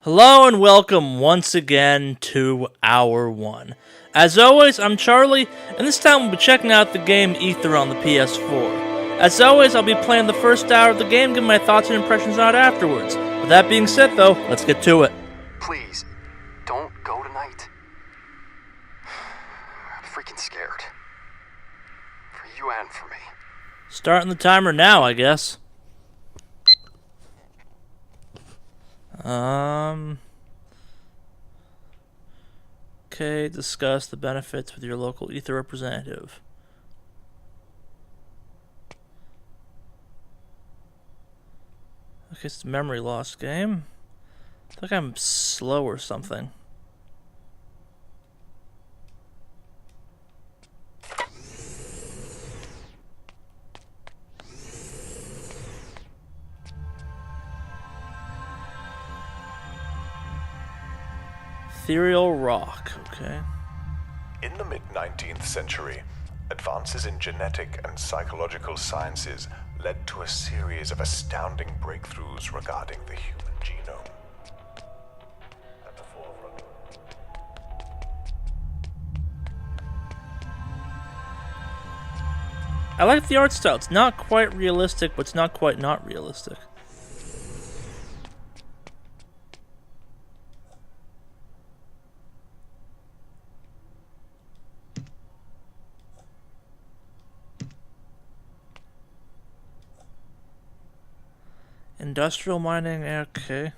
Hello and welcome once again to Hour 1. As always, I'm Charlie, and this time we'll be checking out the game Ether on the PS4. As always, I'll be playing the first hour of the game, giving my thoughts and impressions on it afterwards. With that being said though, let's get to it. Please, don't go tonight. I'm freaking scared. For you and for me. Starting the timer now, I guess. Okay, discuss the benefits with your local Ether representative. Okay, it's a memory loss game. I think I'm slow or something. Ethereal rock, okay. In the mid-19th century, advances in genetic and psychological sciences led to a series of astounding breakthroughs regarding the human genome. At the forefront. I like the art style. It's not quite realistic, but it's not quite not realistic. Industrial mining, okay.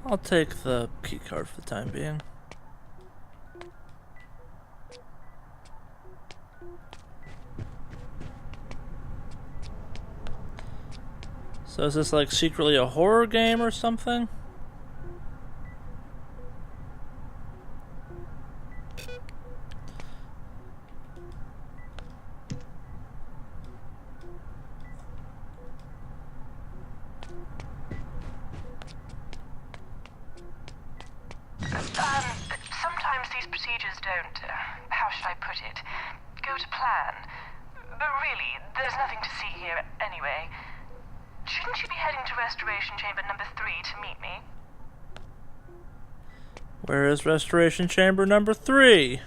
I'll take the keycard for the time being. So is this like secretly a horror game or something? Sometimes these procedures don't, how should I put it, go to plan. But really, there's nothing to see here anyway. Shouldn't you be heading to Restoration Chamber number 3 to meet me? Where is Restoration Chamber number 3?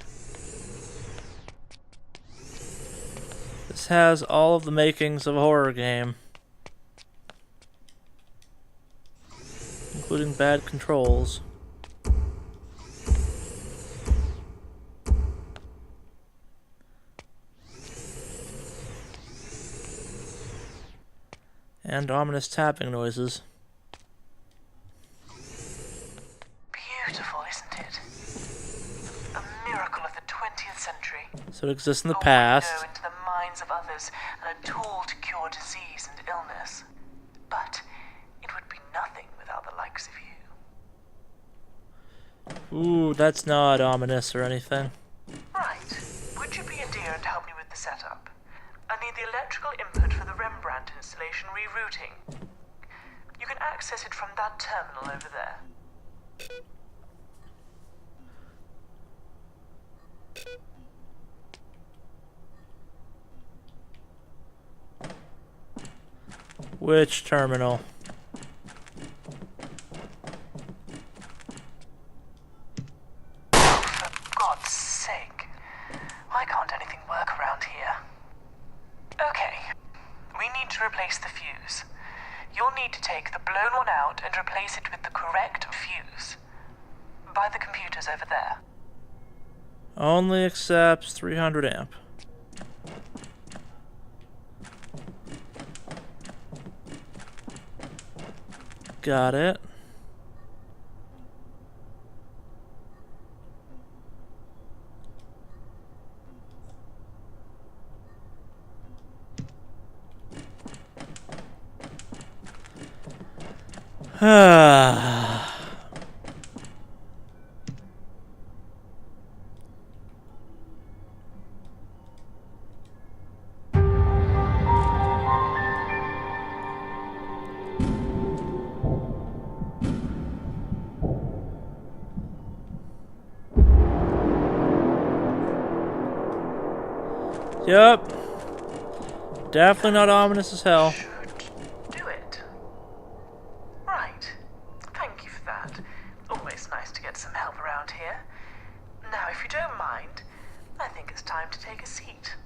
This has all of the makings of a horror game, including bad controls. And ominous tapping noises. Beautiful, isn't it? A miracle of the 20th century. So it exists in the A past. window into the minds of others and a tool to cure disease and illness. But it would be nothing without the likes of you. Ooh, that's not ominous or anything. Right. Would you be a dear and help me with the setup? I need the electrical input for the Rembrandt installation rerouting. You can access it from that terminal over there. Which terminal? For God's sake. Why can't anything work around here? Okay. We need to replace the fuse. You'll need to take the blown one out and replace it with the correct fuse. By the computers over there. Only accepts 300 amp. Got it. Yep. Definitely not ominous as hell. Do it. Right. Thank you for that. Always nice to get some help around here. Now, if you don't mind, I think it's time to take a seat.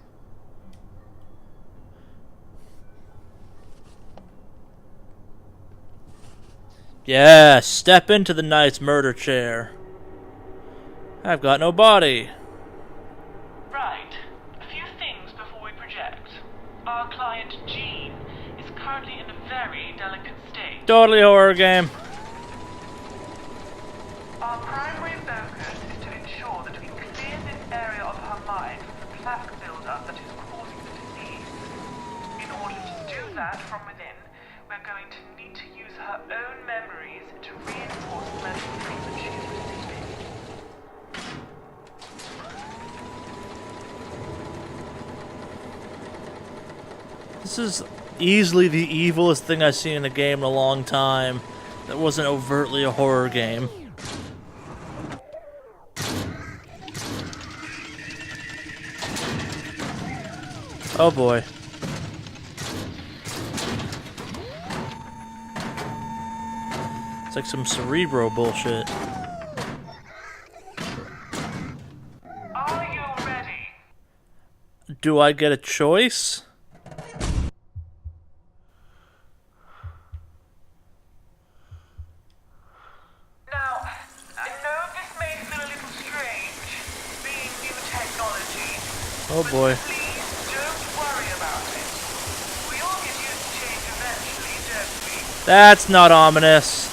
Yeah, step into the nice murder chair. I've got no body. Right. A few things before we project. Our client, Jean, is currently in a very delicate state. Totally horror game. Our primary focus is to ensure that we clear this area of her mind from the plaque buildup that is causing the disease. In order to do that from within, we're going to need to use her own memories to reinforce the medical treatment she is receiving. This is easily the evilest thing I've seen in a game in a long time that wasn't overtly a horror game. Oh boy. It's like some Cerebro bullshit. Are you ready? Do I get a choice? Now, I know this may feel a little strange, being new technology. Oh boy. Please don't worry about it. We all get used to change eventually, don't we? That's not ominous.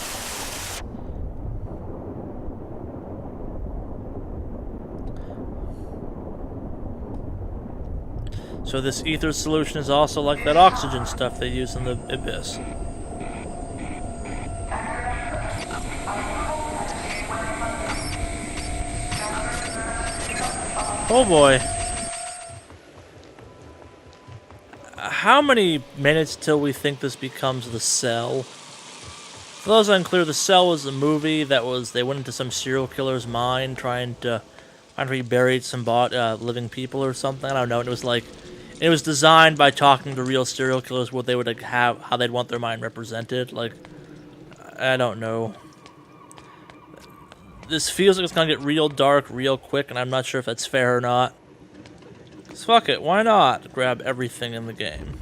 So this ether solution is also like that oxygen stuff they use in the Abyss. Oh boy. How many minutes till we think this becomes The Cell? For those unclear, The Cell was a movie that was, they went into some serial killer's mind trying to rebury some living people or something. I don't know. And it was like, it was designed by talking to real serial killers, what they would like, have, how they'd want their mind represented. Like, I don't know. This feels like it's gonna get real dark real quick, and I'm not sure if that's fair or not. So fuck it, why not grab everything in the game?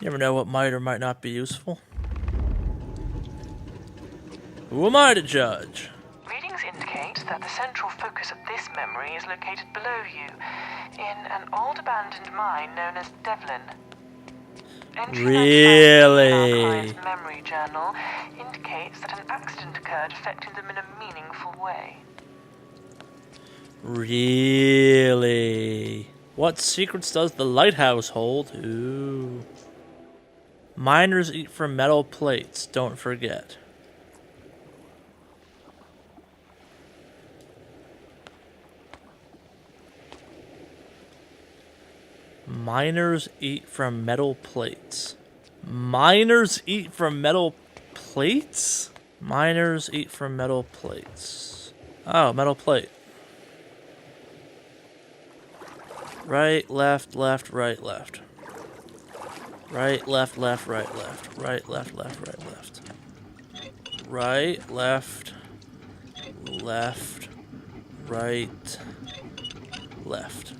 You never know what might or might not be useful. Who am I to judge? Readings indicate that the central focus of this memory is located below you, in an old abandoned mine known as Devlin. Entry Really? in our client's memory journal indicates that an accident occurred affecting them in a meaningful way. Really? What secrets does the lighthouse hold? Ooh. Miners eat from metal plates, don't forget. Miners eat from metal plates. Miners eat from metal plates? Miners eat from metal plates. Oh, metal plate. Right, left, left, right, left. Right, left, left, right, left. Right, left, left, right, left. Right, left, left, right, left.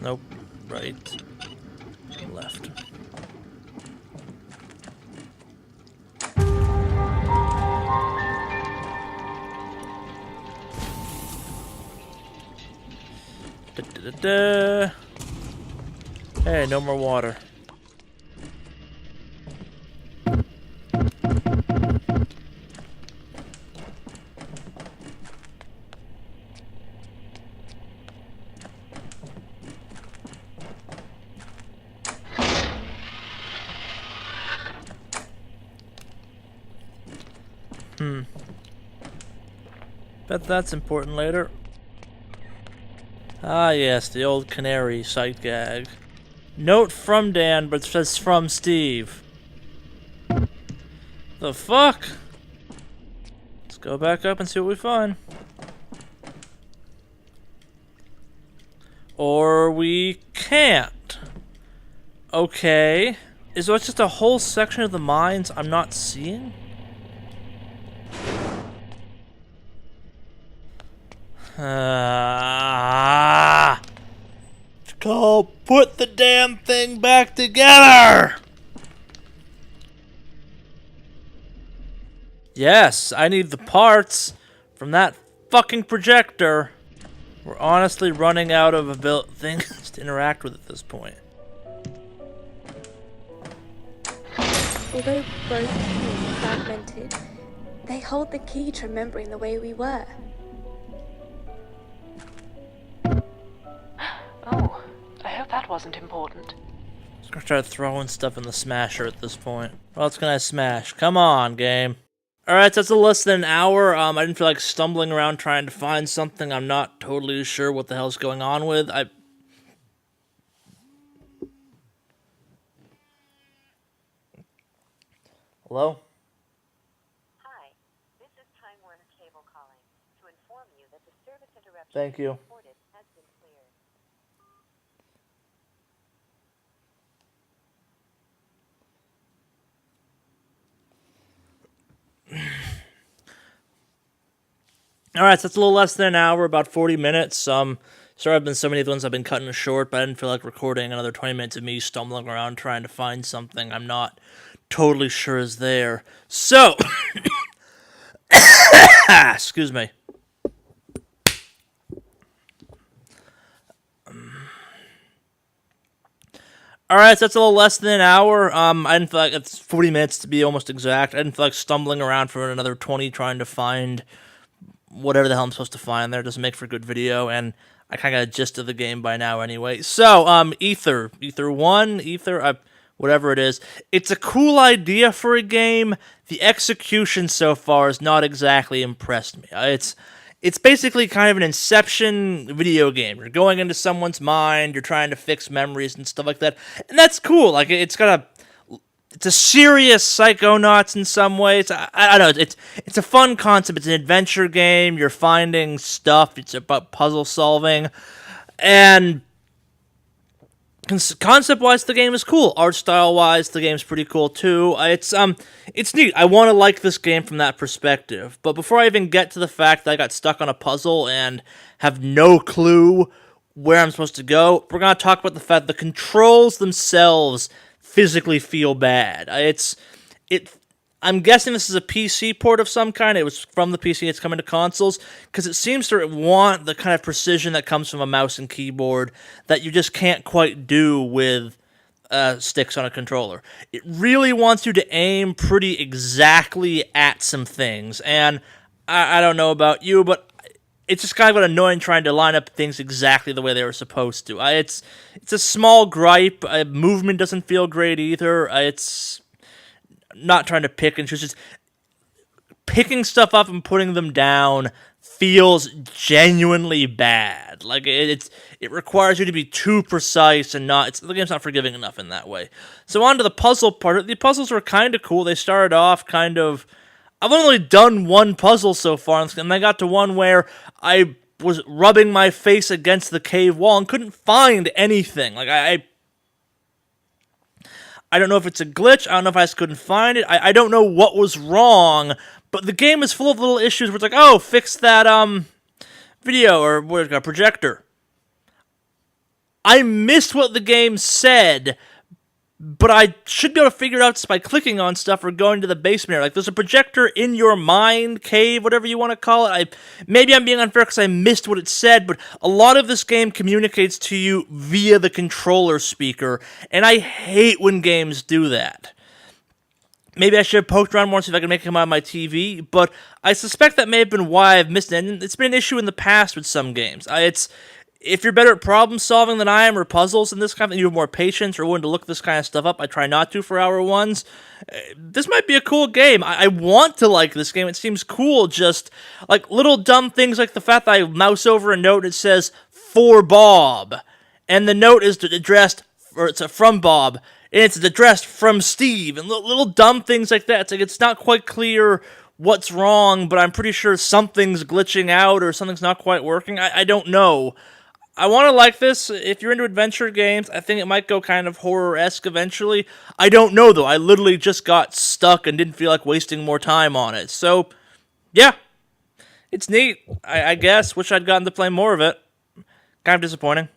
Nope. Right. Left. Da-da-da-da. Hey, no more water. Bet that's important later. Ah, yes, the old canary sight gag. Note from Dan, but it says from Steve. The fuck? Let's go back up and see what we find. Or we can't. Okay. Is there just a whole section of the mines I'm not seeing? Go put the damn thing back together! Yes, I need the parts from that fucking projector. We're honestly running out of things to interact with at this point. Although broken and fragmented, they hold the key to remembering the way we were. Oh, I hope that wasn't important. Just gonna try throwing stuff in the smasher at this point. What else can I smash? Come on, game. Alright, so that's a less than an hour. I didn't feel like stumbling around trying to find something I'm not totally sure what the hell's going on with. Hello? Hi, this is Time Warner Cable calling to inform you that the service interruption Thank you. reported has been cleared. Alright, so that's a little less than an hour, about 40 minutes. Sorry I've been so many of the ones I've been cutting short, but I didn't feel like recording another 20 minutes of me stumbling around trying to find something I'm not totally sure is there. So, excuse me. Alright, so that's a little less than an hour. I didn't feel like it's 40 minutes to be almost exact. I didn't feel like stumbling around for another 20 trying to find whatever the hell I'm supposed to find there. Doesn't make for a good video, and I kind of got a gist of the game by now anyway. So, Ether 1, whatever it is. It's a cool idea for a game. The execution so far has not exactly impressed me. It's basically kind of an Inception video game. You're going into someone's mind, you're trying to fix memories and stuff like that, and that's cool. Like, it's a serious Psychonauts in some ways. I don't know. It's a fun concept. It's an adventure game. You're finding stuff. It's about puzzle solving, and concept-wise, the game is cool. Art style-wise, the game's pretty cool too. It's neat. I want to like this game from that perspective. But before I even get to the fact that I got stuck on a puzzle and have no clue where I'm supposed to go, we're gonna talk about the fact the controls themselves physically feel bad. I'm guessing this is a PC port of some kind. It was from the PC, it's coming to consoles, because it seems to want the kind of precision that comes from a mouse and keyboard that you just can't quite do with sticks on a controller. It really wants you to aim pretty exactly at some things, and I don't know about you, but it's just kind of annoying trying to line up things exactly the way they were supposed to. It's a small gripe. Movement doesn't feel great either. It's not trying to pick and choose. Just picking stuff up and putting them down feels genuinely bad. Like, it requires you to be too precise and the game's not forgiving enough in that way. So on to the puzzle part. The puzzles were kind of cool. They started off kind of... I've only done one puzzle so far, and I got to one where I was rubbing my face against the cave wall and couldn't find anything. Like, I don't know if it's a glitch. I don't know if I just couldn't find it. I don't know what was wrong, but the game is full of little issues where it's like, oh, fix that video or projector. I missed what the game said, but I should be able to figure it out just by clicking on stuff or going to the basement. Like, there's a projector in your mind cave, whatever you want to call it. Maybe I'm being unfair because I missed what it said, but a lot of this game communicates to you via the controller speaker, and I hate when games do that. Maybe I should have poked around more and see if I can make it come out of my TV, but I suspect that may have been why I've missed it, and it's been an issue in the past with some games. if you're better at problem solving than I am, or puzzles and this kind of thing, you have more patience or willing to look this kind of stuff up. I try not to for hour ones. This might be a cool game. I want to like this game. It seems cool. Just like little dumb things like the fact that I mouse over a note and it says for Bob, and the note is addressed, or it's from Bob, and it's addressed from Steve, and little dumb things like that. It's like it's not quite clear what's wrong, but I'm pretty sure something's glitching out or something's not quite working. I don't know. I want to like this. If you're into adventure games, I think it might go kind of horror-esque eventually. I don't know, though. I literally just got stuck and didn't feel like wasting more time on it. So, yeah. It's neat, I guess. Wish I'd gotten to play more of it. Kind of disappointing.